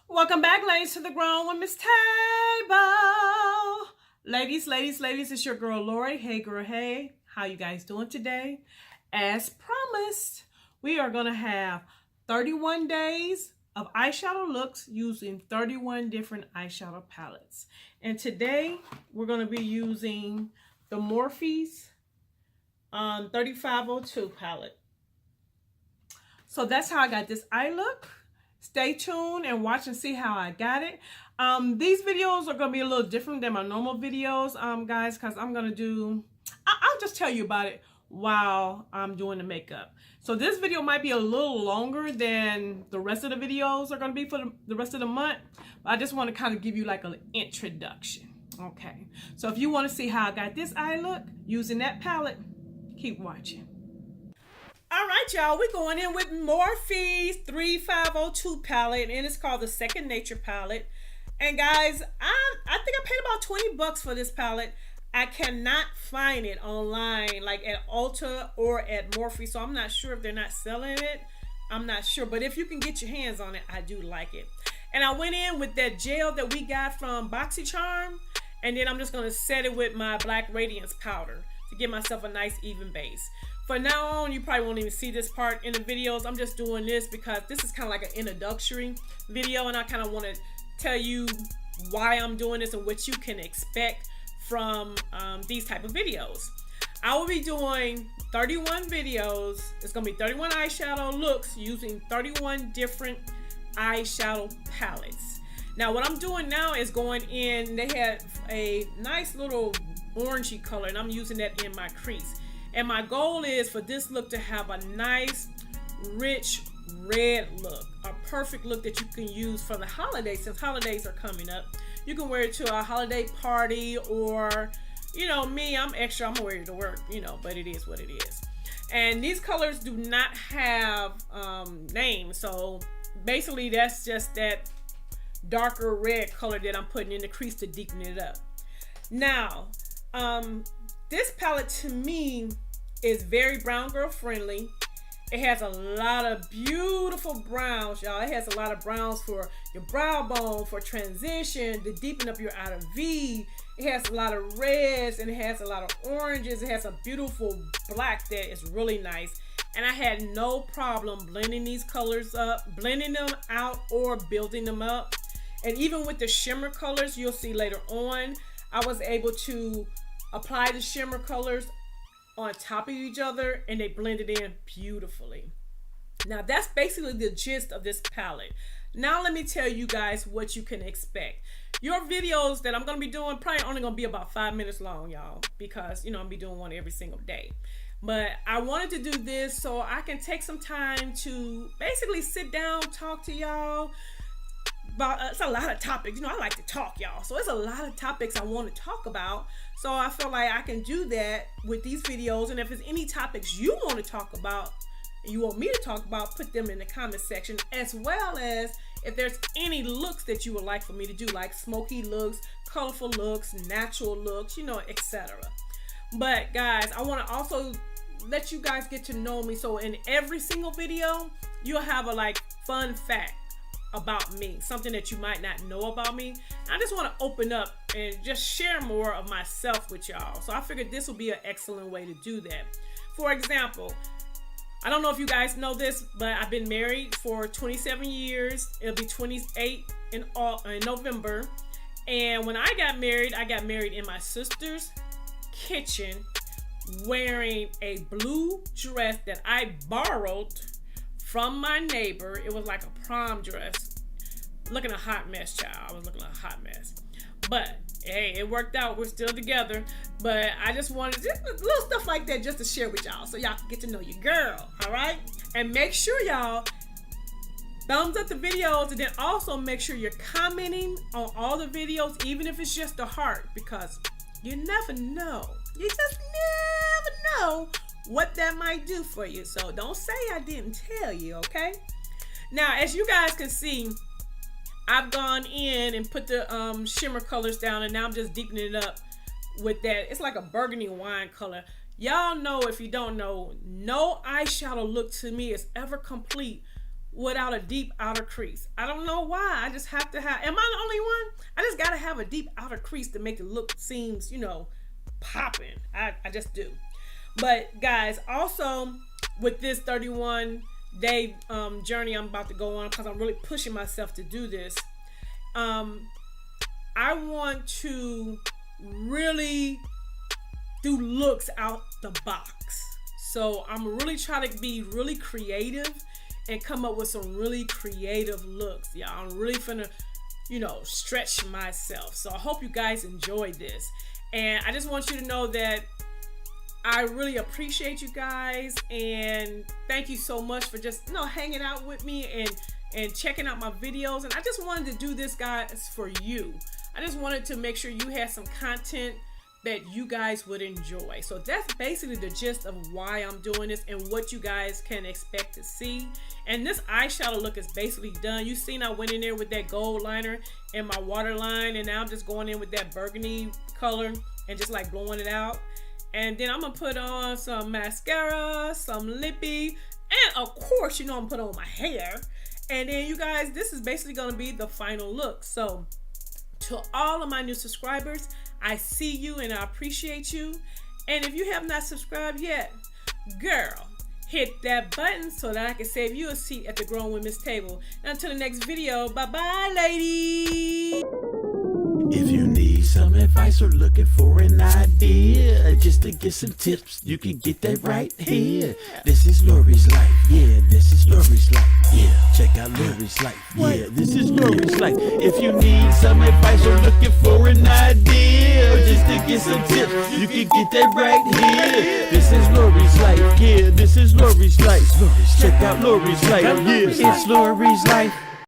Welcome back, ladies, to the Grown Women's Table. Ladies, it's your girl Lori. Hey, girl, hey. How you guys doing today? As promised, we are going to have 31 days of eyeshadow looks using 31 different eyeshadow palettes. And today, we're going to be using the Morphe's 3502 palette. So that's how I got this eye look. Stay tuned and watch and see how I got it. These videos are going to be a little different than my normal videos, guys, because I'm going to do, I'll just tell you about it while I'm doing the makeup. So this video might be a little longer than the rest of the videos are going to be for the rest of the month. But I just want to kind of give you like an introduction. Okay. So if you want to see how I got this eye look using that palette, keep watching. All right, y'all, we're going in with Morphe's 3502 palette, and it's called the Second Nature palette. And guys, I think I paid about 20 bucks for this palette. I cannot find it online, like at Ulta or at Morphe, so I'm not sure if they're not selling it. I'm not sure, but if you can get your hands on it, I do like it. And I went in with that gel that we got from BoxyCharm, and then I'm just going to set it with my Black Radiance powder to give myself a nice even base. For now on, you probably won't even see this part in the videos. I'm just doing this because this is kind of like an introductory video, and I kind of want to tell you why I'm doing this and what you can expect from these type of videos. I will be doing 31 videos. It's going to be 31 eyeshadow looks using 31 different eyeshadow palettes. Now, what I'm doing now is going in, they had a nice little orangey color, and I'm using that in my crease. And my goal is for this look to have a nice, rich red look. A perfect look that you can use for the holidays, since holidays are coming up. You can wear it to a holiday party, or, you know, me, I'm extra, I'm gonna wear it to work, you know, but it is what it is. And these colors do not have names. So basically that's just that darker red color that I'm putting in the crease to deepen it up. Now, this palette to me is very brown girl friendly. It has a lot of beautiful browns, y'all. It has a lot of browns for your brow bone, for transition, to deepen up your outer V. It has a lot of reds, and it has a lot of oranges. It has a beautiful black that is really nice. And I had no problem blending these colors up, blending them out, or building them up. And even with the shimmer colors, you'll see later on, I was able to apply the shimmer colors on top of each other, and they blended in beautifully. Now that's basically the gist of this palette. Now let me tell you guys what you can expect. Your videos that I'm going to be doing probably only going to be about 5 minutes long, y'all, because, you know, I'm going to be doing one every single day. But I wanted to do this so I can take some time to basically sit down, talk to y'all about, it's a lot of topics. You know, I like to talk, y'all. So it's a lot of topics I want to talk about. So I feel like I can do that with these videos. And if there's any topics you want to talk about and you want me to talk about, put them in the comment section, as well as if there's any looks that you would like for me to do, like smoky looks, colorful looks, natural looks, you know, etc. But guys, I want to also let you guys get to know me. So in every single video, you'll have a like fun fact about me, something that you might not know about me. I just want to open up and just share more of myself with y'all. So I figured this will be an excellent way to do that. For example, I don't know if you guys know this, but I've been married for 27 years. It'll be 28 in November. And when I got married in my sister's kitchen, wearing a blue dress that I borrowed from my neighbor. It was like a prom dress. Looking a hot mess, child. I was looking a hot mess. But hey, it worked out. We're still together. But I just wanted just little stuff like that just to share with y'all, so y'all can get to know your girl. All right? And make sure y'all thumbs up the videos, and then also make sure you're commenting on all the videos, even if it's just a heart, because you never know. You just never know what that might do for you. So don't say I didn't tell you, okay? Now, as you guys can see, I've gone in and put the shimmer colors down, and now I'm just deepening it up with that. It's like a burgundy wine color. Y'all know, if you don't know, no eyeshadow look to me is ever complete without a deep outer crease. I don't know why. I just have to have, am I the only one? I just gotta have a deep outer crease to make the look seems, you know, popping. I just do. But guys, also with this 31-day journey I'm about to go on, because I'm really pushing myself to do this, I want to really do looks out the box. So I'm really trying to be really creative and come up with some really creative looks. Yeah, I'm really finna, you know, stretch myself. So I hope you guys enjoy this. And I just want you to know that I really appreciate you guys, and thank you so much for just, you know, hanging out with me and checking out my videos. And I just wanted to do this, guys, for you. I just wanted to make sure you had some content that you guys would enjoy. So that's basically the gist of why I'm doing this and what you guys can expect to see. And this eyeshadow look is basically done. You seen I went in there with that gold liner and my waterline, and now I'm just going in with that burgundy color and just like blowing it out. And then I'm gonna put on some mascara, some lippy, and of course, you know, I'm gonna put on my hair. And then you guys, this is basically gonna be the final look. So to all of my new subscribers, I see you and I appreciate you. And if you have not subscribed yet, girl, hit that button so that I can save you a seat at the Grown Women's Table. And until the next video, bye-bye, ladies. If you need some advice or looking for an idea, just to get some tips, you can get that right here. This is Lori's life, yeah, this is Lori's life, yeah. Check out Lori's life, yeah, this is Lori's life. If you need some advice or looking for an idea, just to get some tips, you can get that right here. This is Lori's life, yeah, this is Lori's life. Check out Lori's life, yeah, it's Lori's life.